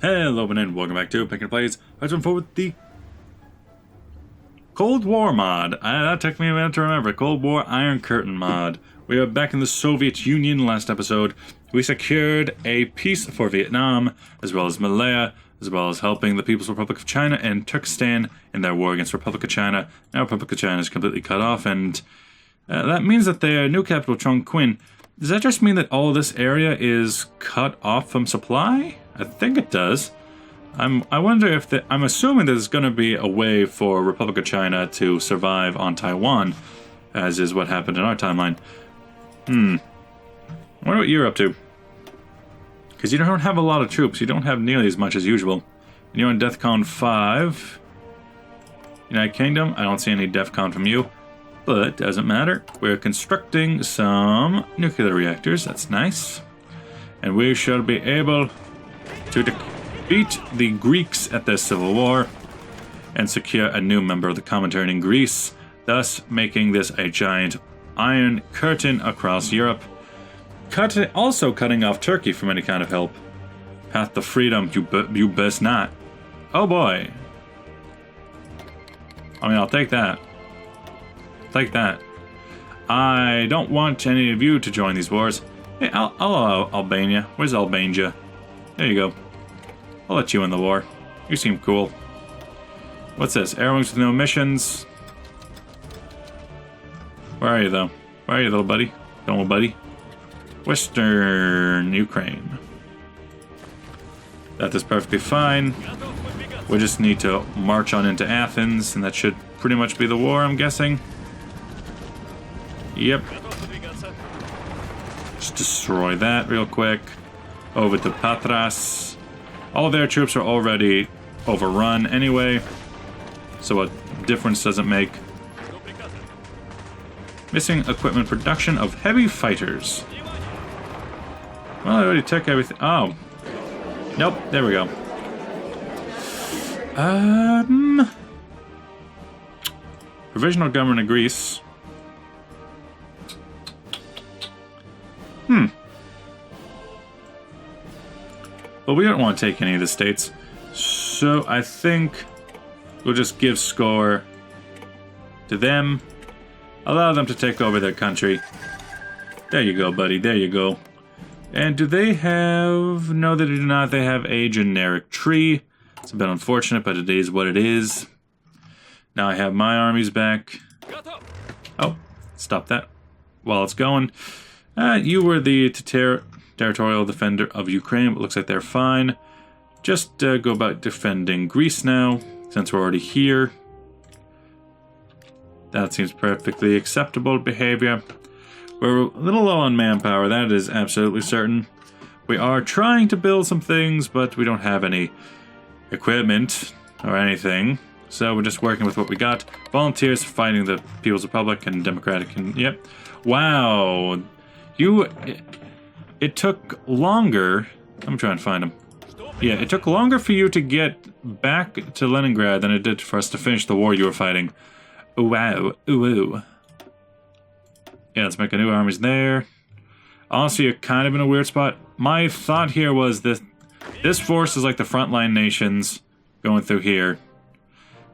Hello and welcome back to Pick and Plays. Let's move forward with the Cold War mod. That took me a minute to remember. Cold War Iron Curtain mod. We are back in the Soviet Union. Last episode, we secured a peace for Vietnam, as well as Malaya, as well as helping the People's Republic of China and Turkestan in their war against Republic of China. Now Republic of China is completely cut off, and that means that their new capital, Chongqing, does that just mean that all of this area is cut off from supply? I think it does. I wonder if I'm assuming there's going to be a way for Republic of China to survive on Taiwan, as is what happened in our timeline. I wonder what you're up to. Because you don't have a lot of troops. You don't have nearly as much as usual. And you're in DEFCON 5. United Kingdom, I don't see any DEFCON from you. But doesn't matter. We're constructing some nuclear reactors. That's nice. And we shall be able to defeat the Greeks at their civil war and secure a new member of the Comintern in Greece, thus making this a giant iron curtain across Europe. Also cutting off Turkey from any kind of help. Path to freedom, you best not. Oh boy. I mean, I'll take that. Take that. I don't want any of you to join these wars. Hey, I'll allow Albania. Where's Albania? There you go. I'll let you in the war. You seem cool. What's this? Airwings with no missions. Where are you, though? Where are you, little buddy? Little buddy. Western Ukraine. That is perfectly fine. We just need to march on into Athens, and that should pretty much be the war, I'm guessing. Yep. Just destroy that real quick. Over to Patras. All their troops are already overrun anyway, so what difference does it make? Missing equipment production of heavy fighters. Well, I already took everything. Oh. Nope, there we go. Provisional government of Greece. But we don't want to take any of the states, so I think we'll just give score to them. Allow them to take over their country. There you go, buddy. There you go. And do they have... No, they do not. They have a generic tree. It's a bit unfortunate, but it is what it is. Now I have my armies back. Oh, stop that while it's going. You were the territorial defender of Ukraine. It looks like they're fine. Just go about defending Greece now, since we're already here. That seems perfectly acceptable behavior. We're a little low on manpower, that is absolutely certain. We are trying to build some things, but we don't have any equipment or anything. So we're just working with what we got. Volunteers fighting the People's Republic and Democratic, and yep. Wow. It took longer. I'm trying to find him. Yeah, it took longer for you to get back to Leningrad than it did for us to finish the war you were fighting. Wow. Ooh. Yeah, let's make a new armies there. Honestly, you're kind of in a weird spot. My thought here was that this force is like the frontline nations going through here.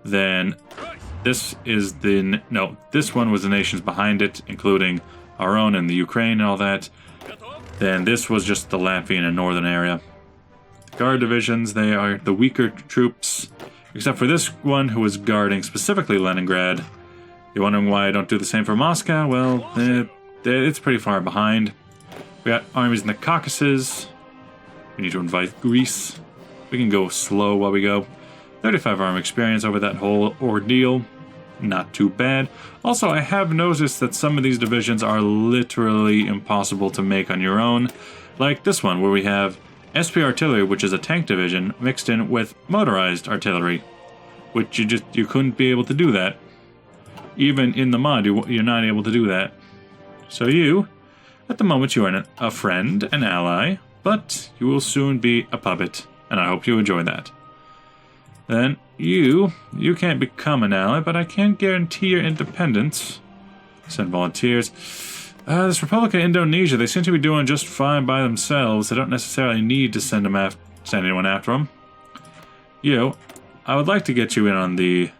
Then this is the... No, this one was the nations behind it, including our own and the Ukraine and all that. Then this was just the Latvian and northern area. Guard divisions, they are the weaker troops. Except for this one who was guarding specifically Leningrad. You're wondering why I don't do the same for Moscow? Well, it's pretty far behind. We got armies in the Caucasus. We need to invite Greece. We can go slow while we go. 35 army experience over that whole ordeal. Not too bad. Also, I have noticed that some of these divisions are literally impossible to make on your own. Like this one, where we have SP artillery, which is a tank division, mixed in with motorized artillery. Which you couldn't be able to do that. Even in the mod, you're not able to do that. So you, at the moment, you are a friend, an ally, but you will soon be a puppet, and I hope you enjoy that. Then you can't become an ally, but I can't guarantee your independence. Send volunteers. This Republic of Indonesia, they seem to be doing just fine by themselves. They don't necessarily need to send them send anyone after him. You, I would like to get you in on the...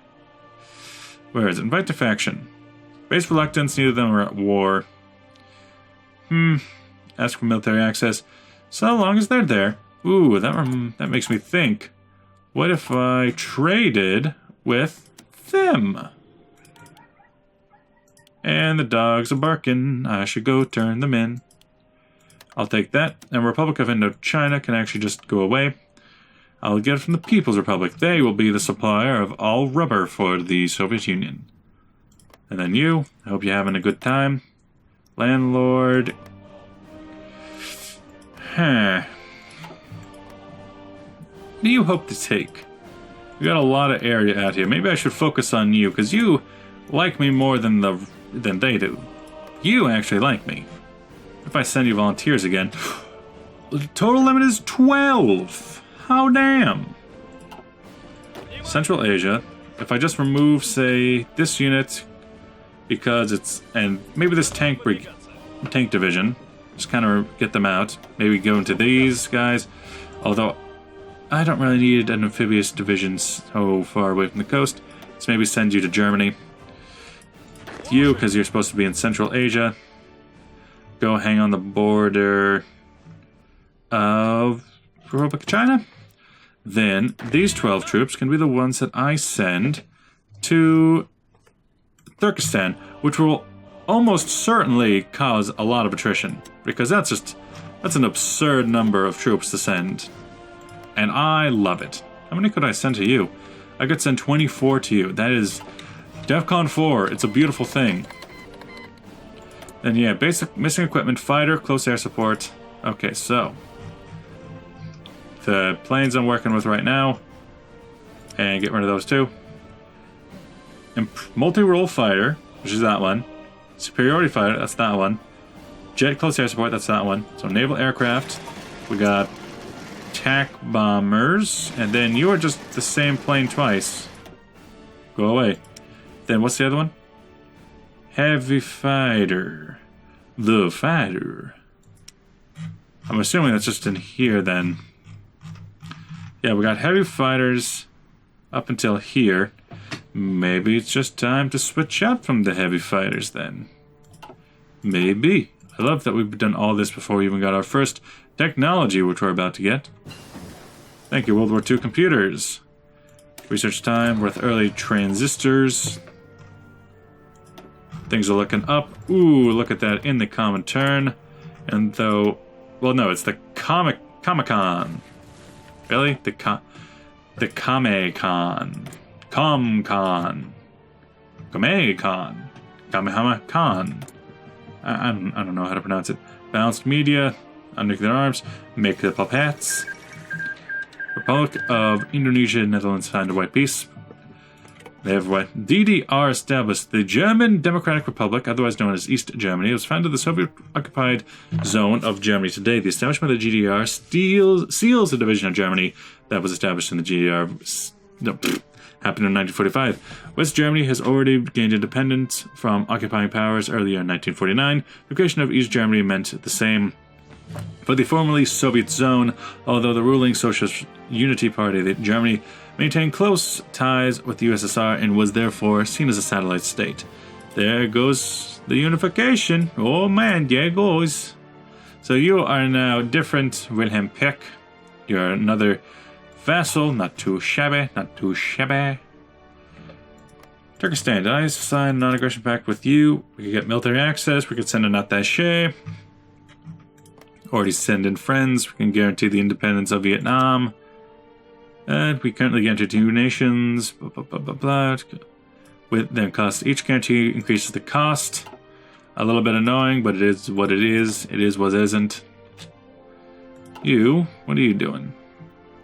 Where is it? Invite to faction. Base reluctance, neither of them are at war. Ask for military access. So long as they're there. Ooh, that makes me think. What if I traded with them? And the dogs are barking. I should go turn them in. I'll take that. And Republic of Indochina can actually just go away. I'll get it from the People's Republic. They will be the supplier of all rubber for the Soviet Union. And then you, I hope you're having a good time. Landlord. What do you hope to take? We got a lot of area out here. Maybe I should focus on you, because you like me more than they do. You actually like me. If I send you volunteers again. The total limit is 12. How damn. Central Asia. If I just remove, say, this unit, because it's... And maybe this tank division. Just kind of get them out. Maybe go into these guys. Although, I don't really need an amphibious division so far away from the coast. So maybe send you to Germany. You, because you're supposed to be in Central Asia. Go hang on the border of Republic of China. Then, these 12 troops can be the ones that I send to Turkestan, which will almost certainly cause a lot of attrition, because that's an absurd number of troops to send. And I love it. How many could I send to you? I could send 24 to you. That is DEFCON 4. It's a beautiful thing. Then yeah, basic missing equipment, fighter, close air support. Okay, so the planes I'm working with right now, and get rid of those too. Multi-role fighter, which is that one. Superiority fighter, that's that one. Jet close air support, that's that one. So naval aircraft, we got attack bombers, and then you are just the same plane twice. Go away. Then what's the other one? Heavy fighter. The fighter. I'm assuming that's just in here then. Yeah, we got heavy fighters up until here. Maybe it's just time to switch out from the heavy fighters then. Maybe. I love that we've done all this before we even got our first technology, which we're about to get. Thank you, World War II computers. Research time, worth early transistors. Things are looking up. Ooh, look at that in the common turn. And though, well, no, it's the Comic-Con. Really? The Kame-Con. Com-Con. Kame-Con. Kamehama-Con. I don't know how to pronounce it. Balanced media. Nuclear arms. Make the puppets. Republic of Indonesia, Netherlands signed a white peace. They have what? DDR established the German Democratic Republic, otherwise known as East Germany. It was founded the Soviet-occupied zone of Germany today. The establishment of the GDR seals the division of Germany that was established in the GDR. Happened in 1945. West Germany has already gained independence from occupying powers earlier in 1949. The creation of East Germany meant the same for the formerly Soviet zone, although the ruling Socialist Unity Party that Germany maintained close ties with the USSR and was therefore seen as a satellite state. There goes the unification. Oh man, there goes. So you are now different, Wilhelm Peck. You're another vassal, not too shabby, not too shabby. Turkestan, did I sign a non-aggression pact with you? We could get military access, we could send an attaché. Already send in friends, we can guarantee the independence of Vietnam. And we currently guarantee 2 nations, blah, blah, blah, blah, blah. With their cost, each guarantee increases the cost. A little bit annoying, but it is what it is. It is what isn't. You, what are you doing?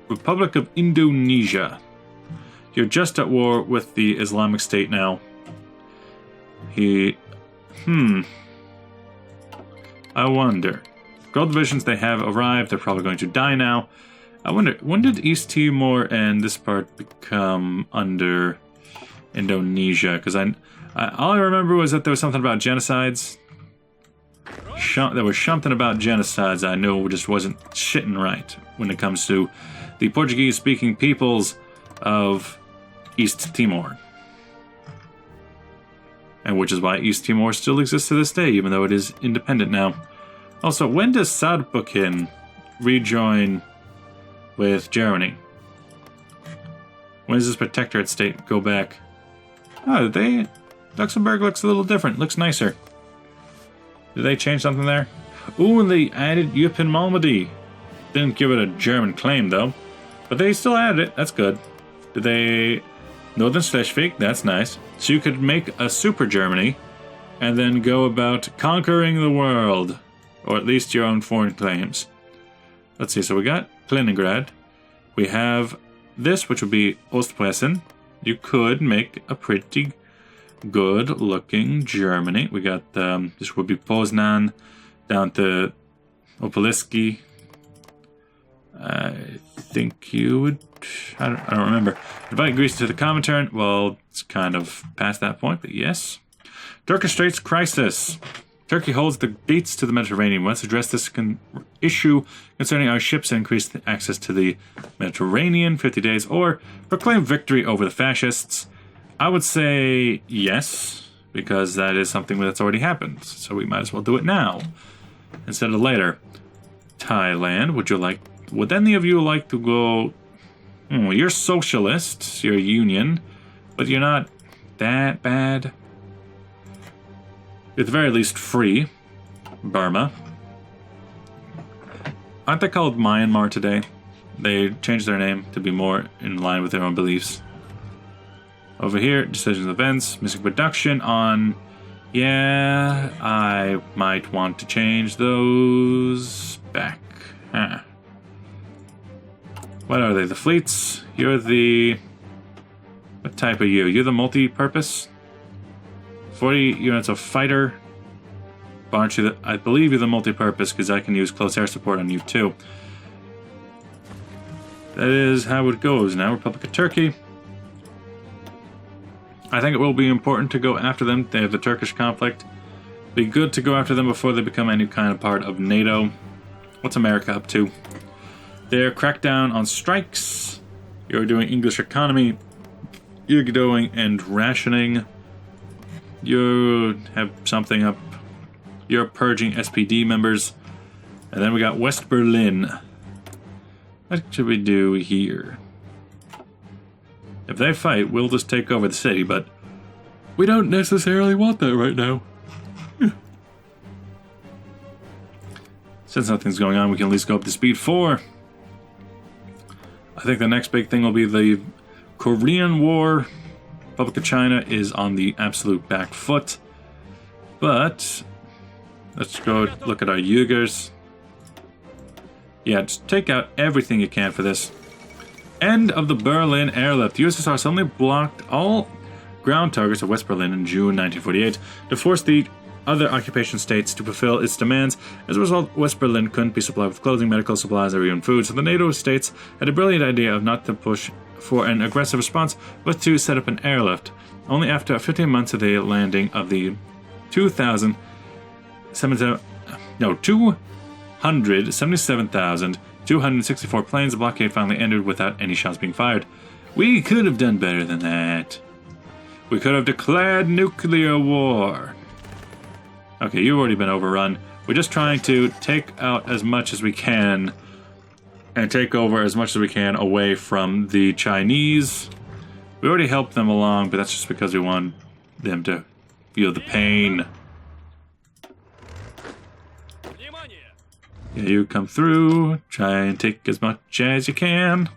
Republic of Indonesia. You're just at war with the Islamic State now. I wonder. Gold divisions they have arrived. They're probably going to die now. I wonder, when did East Timor and this part become under Indonesia? Because all I remember was that there was something about genocides. There was something about genocides I knew just wasn't shitting right when it comes to the Portuguese-speaking peoples of East Timor. And which is why East Timor still exists to this day, even though it is independent now. Also, when does Saarbrücken rejoin with Germany? When does this protectorate state go back? Oh, Luxembourg looks a little different. Looks nicer. Did they change something there? Ooh, and they added Eupen Malmedy. Didn't give it a German claim, though. But they still added it. That's good. Did they... Northern Schleswig? That's nice. So you could make a super Germany and then go about conquering the world. Or at least your own foreign claims. Let's see. So we got Kaliningrad. We have this, which would be Ostpreußen. You could make a pretty good-looking Germany. We got, this would be Poznan down to Opolski. I think you would... I don't remember. Invite Greece to the Comintern. Well, it's kind of past that point, but yes. Turkish Straits crisis. Turkey holds the gates to the Mediterranean. Let's address this issue concerning our ships and increase the access to the Mediterranean 50 days, or proclaim victory over the fascists. I would say yes, because that is something that's already happened. So we might as well do it now instead of later. Thailand, would any of you like to go... you're socialists, you're a union, but you're not that bad. You're at the very least free. Burma. Aren't they called Myanmar today? They changed their name to be more in line with their own beliefs. Over here, decisions and events, missing production on... Yeah, I might want to change those back. Huh. What are they? The fleets? You're the... What type are you? You're the multi-purpose? 40 units of fighter. Aren't you I believe you're the multi-purpose because I can use close air support on you too. That is how it goes now. Republic of Turkey. I think it will be important to go after them. They have the Turkish conflict. Be good to go after them before they become any kind of part of NATO. What's America up to? Their crackdown on strikes. You're doing English economy. You're doing and rationing. You have something up. You're purging SPD members. And then we got West Berlin. What should we do here? If they fight, we'll just take over the city, but we don't necessarily want that right now. Since nothing's going on, we can at least go up to speed 4. I think the next big thing will be the Korean War. Republic of China is on the absolute back foot. But let's go look at our Uyghurs. Yeah, just take out everything you can for this. End of the Berlin airlift. The USSR suddenly blocked all ground targets of West Berlin in June 1948 to force the other occupation states to fulfill its demands. As a result, West Berlin couldn't be supplied with clothing, medical supplies, or even food, so the NATO states had a brilliant idea of not to push for an aggressive response, but to set up an airlift. Only after 15 months of the landing of the 277,264 planes, the blockade finally ended without any shots being fired. We could have done better than that. We could have declared nuclear war. Okay, you've already been overrun. We're just trying to take out as much as we can and take over as much as we can away from the Chinese. We already helped them along, but that's just because we want them to feel the pain. Yeah, you come through, try and take as much as you can.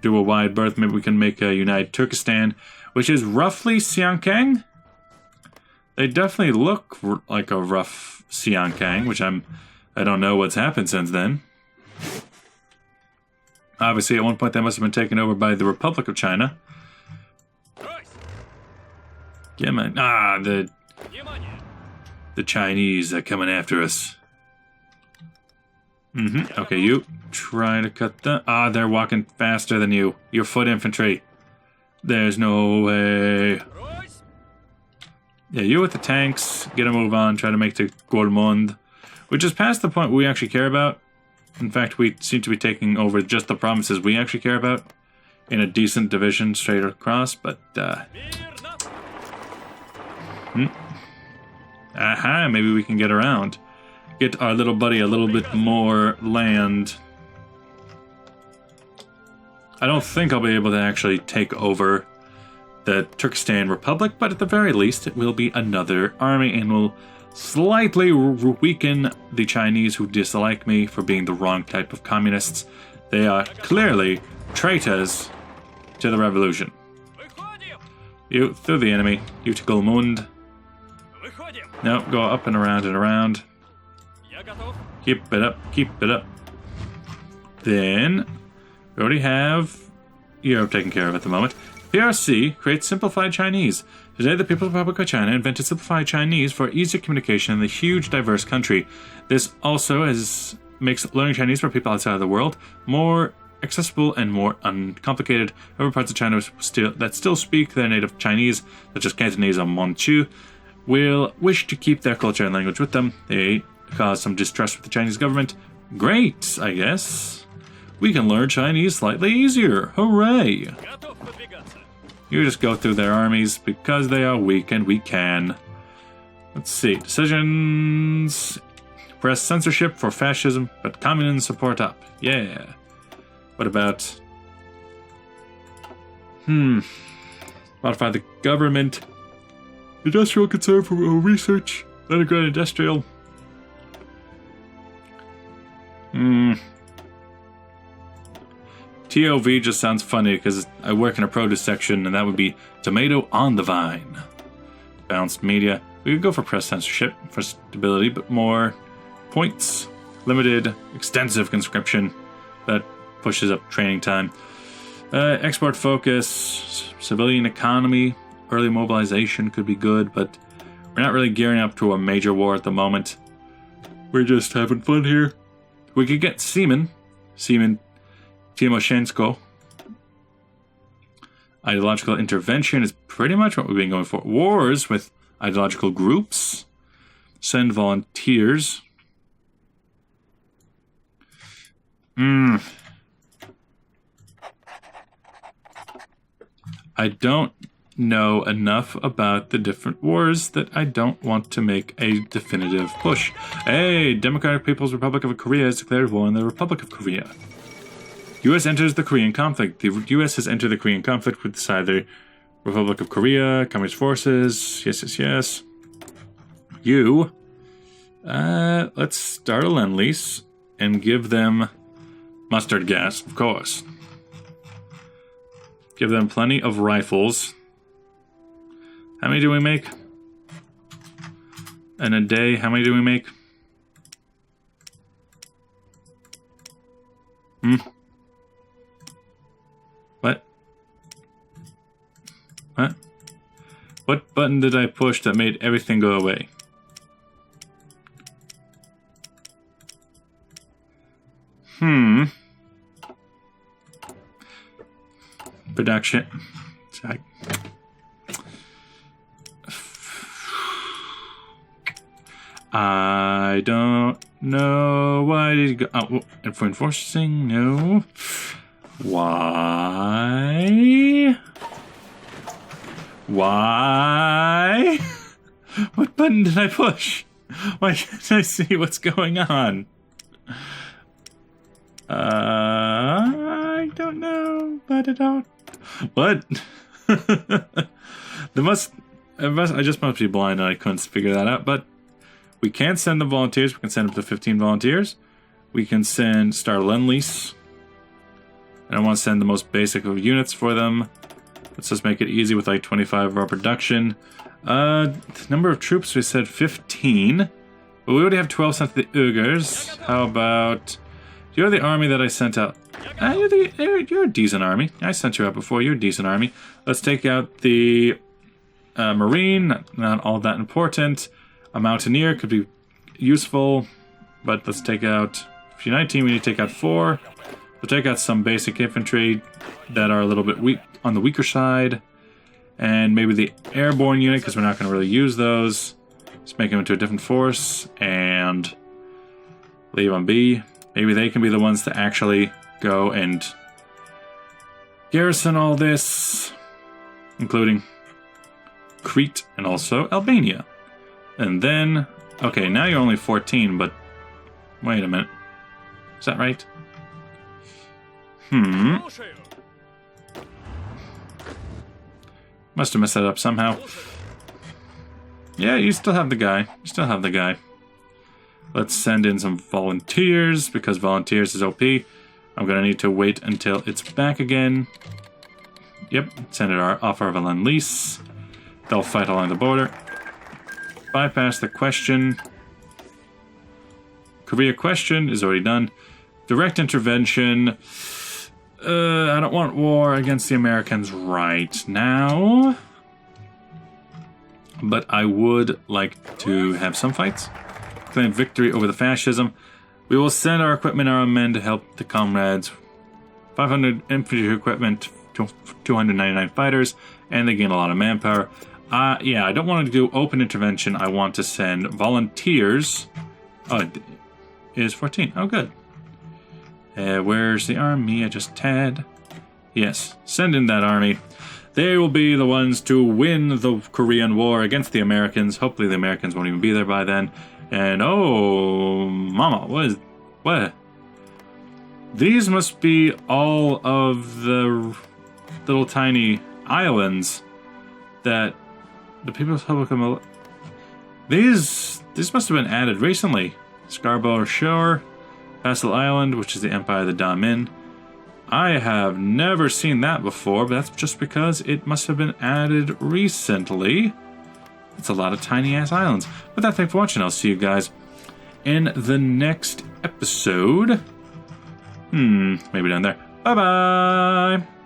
Do a wide berth, maybe we can make a United Turkestan, which is roughly Siankang. They definitely look like a rough Siankang, which I don't know what's happened since then. Obviously, at one point, they must have been taken over by the Republic of China. Yeah, man. The Chinese are coming after us. Okay, you try to cut the... they're walking faster than you. You're foot infantry. There's no way. Yeah, you with the tanks, get a move on, try to make the Gormund, which is past the point we actually care about. In fact, we seem to be taking over just the provinces we actually care about in a decent division straight across, but, aha, maybe we can get around. Get our little buddy a little bit more land. I don't think I'll be able to actually take over the Turkestan Republic, but at the very least it will be another army and will slightly weaken the Chinese who dislike me for being the wrong type of communists. They are clearly traitors to the revolution. You, through the enemy, you to Golmund. No, go up and around and around. Keep it up, keep it up. Then, we already have Europe taken care of at the moment. PRC creates simplified Chinese. Today, the People's Republic of China invented simplified Chinese for easier communication in the huge, diverse country. This also makes learning Chinese for people outside of the world more accessible and more uncomplicated. However, parts of China that still speak their native Chinese, such as Cantonese and Manchu, will wish to keep their culture and language with them. They cause some distrust with the Chinese government. Great, I guess. We can learn Chinese slightly easier. Hooray! You just go through their armies because they are weak and we can. Let's see. Decisions. Press censorship for fascism, but communism support up. Yeah. What about... Modify the government. Industrial concern for research. Leningrad industrial. TOV just sounds funny because I work in a produce section and that would be tomato on the vine. Balanced media. We could go for press censorship for stability, but more points. Limited, extensive conscription. That pushes up training time. Export focus, civilian economy, early mobilization could be good, but we're not really gearing up to a major war at the moment. We're just having fun here. We could get Seaman Timoshenko. Ideological intervention is pretty much what we've been going for. Wars with ideological groups. Send volunteers. I don't know enough about the different wars that I don't want to make a definitive push. Hey, Democratic People's Republic of Korea has declared war on the Republic of Korea. U.S. enters the Korean conflict. The U.S. has entered the Korean conflict with either Republic of Korea, Communist forces. Yes. You. Let's start a Lend-Lease and give them mustard gas, of course. Give them plenty of rifles. How many do we make? In a day, how many do we make? What? What? What button did I push that made everything go away? Production. I don't know. Why did you go? Oh, and for enforcing? No. Why? Why? What button did I push? Why can't I see what's going on? I don't know, but I don't. What? I just must be blind and I couldn't figure that out, but we can send the volunteers. We can send up to 15 volunteers. We can start a Lend-Lease. And I want to send the most basic of units for them. Let's just make it easy with like 25 of our production. The number of troops, we said 15. But we already have 12 sent to the Uyghurs. How about... You're the army that I sent out. You're a decent army. I sent you out before. You're a decent army. Let's take out the Marine. Not all that important. A Mountaineer could be useful. But let's take out... If you're 19, we need to take out 4. We'll take out some basic infantry that are a little bit weak on the weaker side. And maybe the airborne unit, because we're not going to really use those. Let's make them into a different force and leave on B. Maybe they can be the ones to actually go and garrison all this, including Crete and also Albania. And then, okay, now you're only 14, but wait a minute. Is that right? Must have messed that up somehow. Yeah, you still have the guy. You still have the guy. Let's send in some volunteers, because volunteers is OP. I'm going to need to wait until it's back again. Yep, send it off our Lend Lease. They'll fight along the border. Bypass the question. Korea question is already done. Direct intervention. I don't want war against the Americans right now. But I would like to have some fights. Claim victory over the fascism. We will send our equipment and our men to help the comrades. 500 infantry equipment, 299 fighters, and they gain a lot of manpower. Yeah, I don't want to do open intervention. I want to send volunteers. Oh, it is 14. Oh, good. Where's the army I just had? Yes, send in that army. They will be the ones to win the Korean War against the Americans. Hopefully the Americans won't even be there by then. And oh, mama, what? These must be all of the little tiny islands that the People's Republic of These must have been added recently. Scarborough Shore, Castle Island, which is the Empire of the Damin. I have never seen that before, but that's just because it must have been added recently. It's a lot of tiny-ass islands. But thanks for watching. I'll see you guys in the next episode. Maybe down there. Bye-bye!